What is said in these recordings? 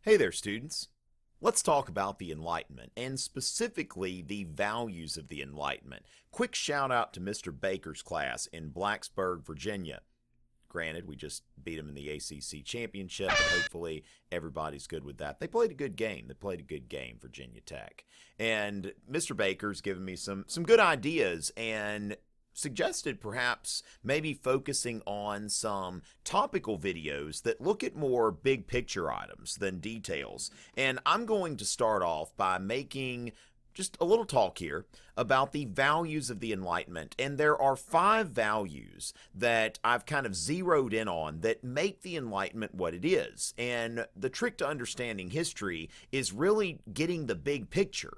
Hey there, students. Let's talk about the Enlightenment, and specifically the values of the Enlightenment. Quick shout out to Mr. Baker's class in Blacksburg, Virginia. Granted, we just beat them in the ACC championship, but hopefully everybody's good with that. They played a good game. Virginia Tech. And Mr. Baker's given me some good ideas and suggested perhaps maybe focusing on some topical videos that look at more big picture items than details. And I'm going to start off by making just a little talk here about the values of the Enlightenment. And there are 5 values that I've kind of zeroed in on that make the Enlightenment what it is. And the trick to understanding history is really getting the big picture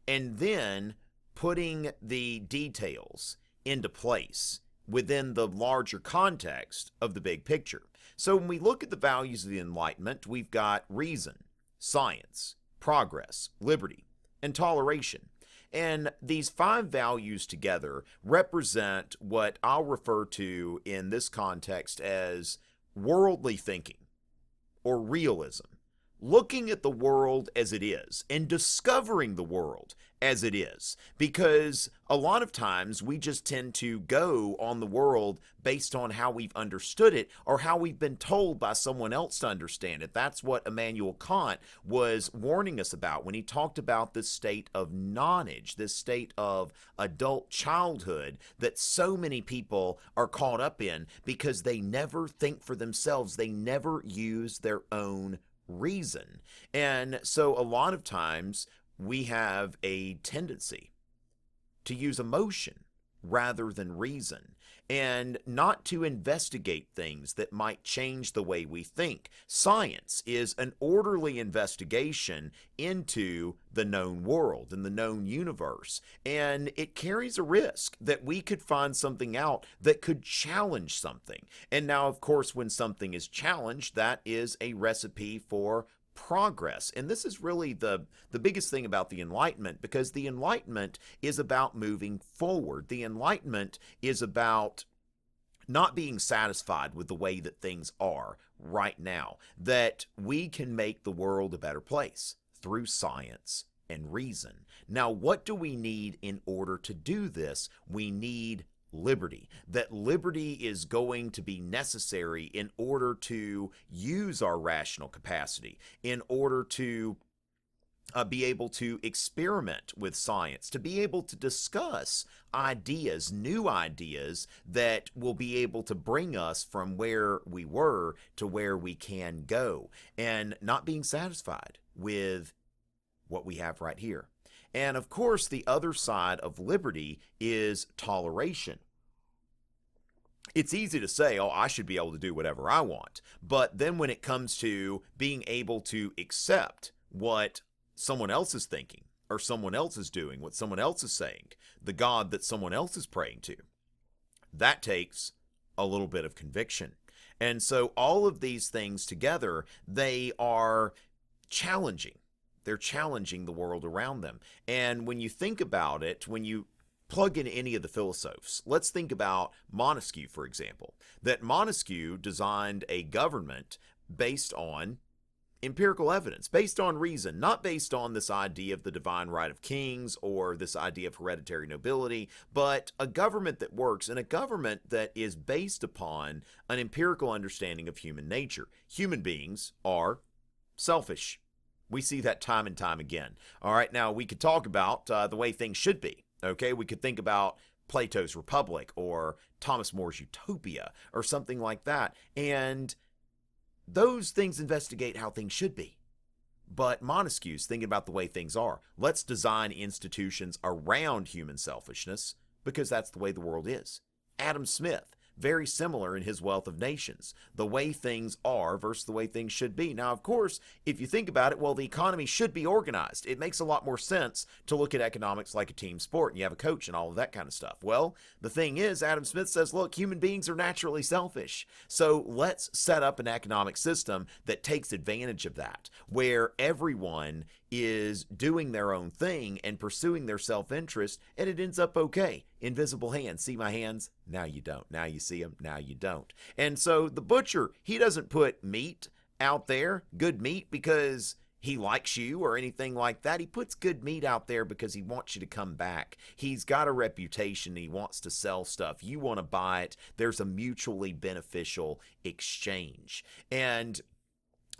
and then putting the details into place within the larger context of the big picture. So when we look at the values of the Enlightenment, we've got reason, science, progress, liberty, and toleration. And these 5 values together represent what I'll refer to in this context as worldly thinking or realism. Looking at the world as it is and discovering the world as it is, because a lot of times we just tend to go on the world based on how we've understood it or how we've been told by someone else to understand it. That's what Immanuel Kant was warning us about when he talked about this state of nonage, this state of adult childhood that so many people are caught up in because they never think for themselves. They never use their own reason. And so a lot of times we have a tendency to use emotion rather than reason and not to investigate things that might change the way we think. Science is an orderly investigation into the known world and the known universe, and it carries a risk that we could find something out that could challenge something. And now, of course, when something is challenged, that is a recipe for progress. And this is really the biggest thing about the Enlightenment, because the Enlightenment is about moving forward. The Enlightenment is about not being satisfied with the way that things are right now, that we can make the world a better place through science and reason. Now, what do we need in order to do this? We need liberty. That liberty is going to be necessary in order to use our rational capacity, in order to be able to experiment with science, to be able to discuss ideas, new ideas that will be able to bring us from where we were to where we can go, and not being satisfied with what we have right here. And of course, the other side of liberty is toleration. It's easy to say, oh, I should be able to do whatever I want. But then when it comes to being able to accept what someone else is thinking, or someone else is doing, what someone else is saying, the God that someone else is praying to, that takes a little bit of conviction. And so all of these things together, they are challenging. They're challenging the world around them. And when you think about it, when you plug in any of the philosophes, let's think about Montesquieu, for example, that Montesquieu designed a government based on empirical evidence, based on reason, not based on this idea of the divine right of kings or this idea of hereditary nobility, but a government that works, and a government that is based upon an empirical understanding of human nature. Human beings are selfish. We see that time and time again. All right, now we could talk about the way things should be. Okay, we could think about Plato's Republic or Thomas More's Utopia or something like that. And those things investigate how things should be. But Montesquieu's thinking about the way things are. Let's design institutions around human selfishness because that's the way the world is. Adam Smith, very similar in his Wealth of Nations, the way things are versus the way things should be. Now, of course, if you think about it, well, the economy should be organized. It makes a lot more sense to look at economics like a team sport, and you have a coach and all of that kind of stuff. Well, the thing is, Adam Smith says, look, human beings are naturally selfish. So let's set up an economic system that takes advantage of that, where everyone is doing their own thing and pursuing their self-interest, and it ends up okay. Invisible hands. See my hands? Now you don't. Now you see them. Now you don't. And so the butcher, he doesn't put meat out there, good meat, because he likes you or anything like that. He puts good meat out there because he wants you to come back. He's got a reputation. He wants to sell stuff. You want to buy it. There's a mutually beneficial exchange. And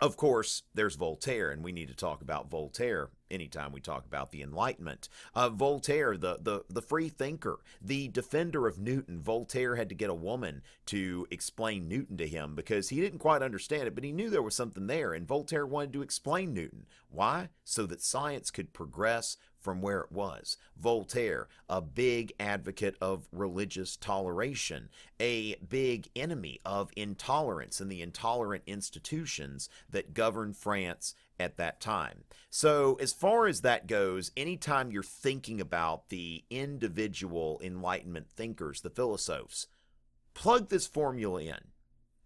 of course, there's Voltaire, and we need to talk about Voltaire anytime we talk about the Enlightenment. Voltaire, the free thinker, the defender of Newton. Voltaire had to get a woman to explain Newton to him because he didn't quite understand it, but he knew there was something there, and Voltaire wanted to explain Newton. Why? So that science could progress from where it was. Voltaire, a big advocate of religious toleration, a big enemy of intolerance and the intolerant institutions that governed France at that time. So as far as that goes, anytime you're thinking about the individual Enlightenment thinkers, the philosophes, plug this formula in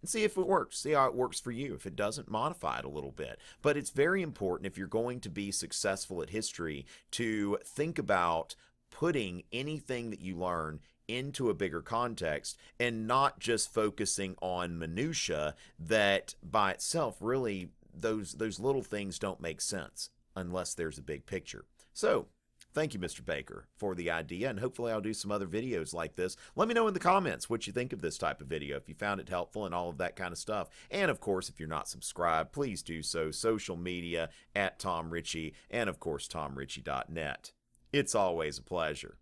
and see if it works. See how it works for you. If it doesn't, modify it a little bit. But it's very important if you're going to be successful at history to think about putting anything that you learn into a bigger context and not just focusing on minutia that by itself really those little things don't make sense unless there's a big picture. So thank you, Mr. Baker, for the idea, and hopefully I'll do some other videos like this. Let me know in the comments what you think of this type of video, if you found it helpful and all of that kind of stuff. And of course, if you're not subscribed, please do so. Social media at Tom Richey, and of course, TomRichey.net. It's always a pleasure.